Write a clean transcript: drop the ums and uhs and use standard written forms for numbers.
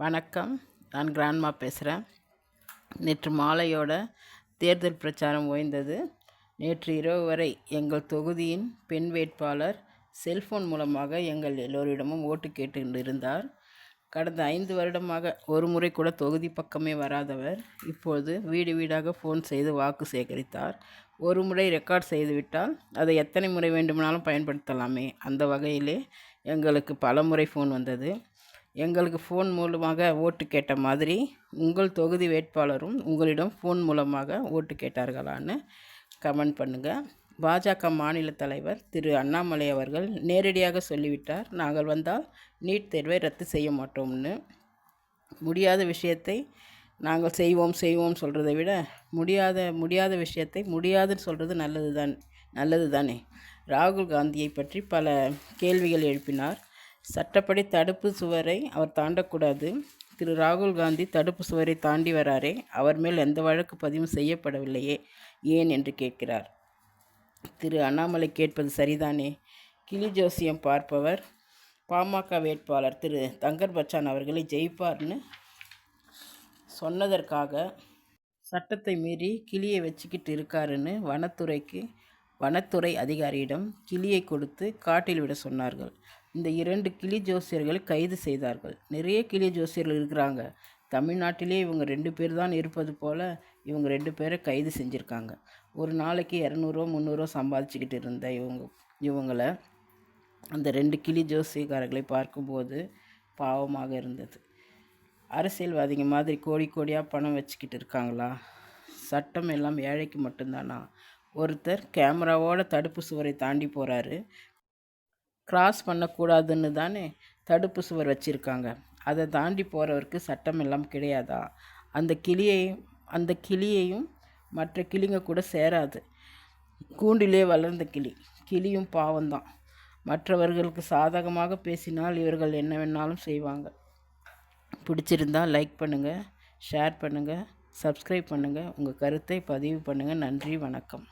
வணக்கம். நான் கிராண்ட்மா பேசுகிறேன். நேற்று மாலையோட தேர்தல் பிரச்சாரம் ஓய்ந்தது. நேற்று இரவு வரை எங்கள் தொகுதியின் பெண் வேட்பாளர் செல்ஃபோன் மூலமாக எங்கள் எல்லோரிடமும் ஓட்டு கேட்டு இருந்தார். கடந்த 5 வருடமாக ஒரு முறை கூட தொகுதி பக்கமே வராதவர் இப்போது வீடு வீடாக ஃபோன் செய்து வாக்கு சேகரித்தார். ஒரு முறை ரெக்கார்ட் செய்துவிட்டால் அதை எத்தனை முறை வேண்டுமானாலும் பயன்படுத்தலாமே. அந்த வகையிலே எங்களுக்கு பல முறை ஃபோன் வந்தது. எங்களுக்கு ஃபோன் மூலமாக ஓட்டு கேட்ட மாதிரி உங்கள் தொகுதி வேட்பாளரும் உங்களிடம் ஃபோன் மூலமாக ஓட்டு கேட்டார்களான்னு கமெண்ட் பண்ணுங்கள். பாஜக மாநில தலைவர் திரு அண்ணாமலை அவர்கள் நேரடியாக சொல்லிவிட்டார், நாங்கள் வந்தால் நீட் தேர்வை ரத்து செய்ய மாட்டோம்னு. முடியாத விஷயத்தை நாங்கள் செய்வோம் சொல்கிறத விட முடியாத விஷயத்தை முடியாதுன்னு சொல்கிறது நல்லது தானே. ராகுல் காந்தியை பற்றி பல கேள்விகள் எழுப்பினார். சட்டப்படி தடுப்பு சுவரை அவர் தாண்டக்கூடாது. திரு ராகுல் காந்தி தடுப்பு சுவரை தாண்டி வராரே, அவர் மேல் எந்த வழக்கு பதிவும் செய்யப்படவில்லையே, ஏன் என்று கேட்கிறார். திரு அண்ணாமலை கேட்பது சரிதானே. கிளி ஜோசியம் பார்ப்பவர் பாமக வேட்பாளர் திரு தங்கர் பச்சான் அவர்களை ஜெயிப்பார்னு சொன்னதற்காக சட்டத்தை மீறி கிளியை வச்சுக்கிட்டு இருக்காருன்னு வனத்துறை அதிகாரியிடம் கிளியை கொடுத்து காட்டில் விட சொன்னார்கள். இந்த 2 கிளி ஜோசியர்களை கைது செய்தார்கள். நிறைய கிளி ஜோசியர்கள் இருக்கிறாங்க. தமிழ்நாட்டிலே இவங்க 2 பேர் தான் இருப்பது போல் இவங்க 2 பேரை கைது செஞ்சுருக்காங்க. ஒரு நாளைக்கு 200 300 சம்பாதிச்சுக்கிட்டு இருந்த இவங்களை அந்த 2 கிளி ஜோசியக்காரர்களை பார்க்கும்போது பாவமாக இருந்தது. அரசியல்வாதிங்க மாதிரி கோடியாக பணம் வச்சுக்கிட்டு இருக்காங்களா? சட்டம் எல்லாம் ஏழைக்கு மட்டும்தானா? ஒருத்தர் கேமராவோட தடுப்பு சுவரை தாண்டி போகிறாரு. கிராஸ் பண்ணக்கூடாதுன்னு தானே தடுப்பு சுவர் வச்சுருக்காங்க. அதை தாண்டி போகிறவருக்கு சட்டம் எல்லாம் கிடையாதா? அந்த கிளியையும் மற்ற கிளிங்க கூட சேராது. கூண்டிலே வளர்ந்த கிளியும் பாவம்தான். மற்றவர்களுக்கு சாதகமாக பேசினால் இவர்கள் என்ன வேணாலும் செய்வாங்க. பிடிச்சிருந்தால் லைக் பண்ணுங்கள், ஷேர் பண்ணுங்கள், சப்ஸ்கிரைப் பண்ணுங்கள், உங்கள் கருத்தை பதிவு பண்ணுங்கள். நன்றி, வணக்கம்.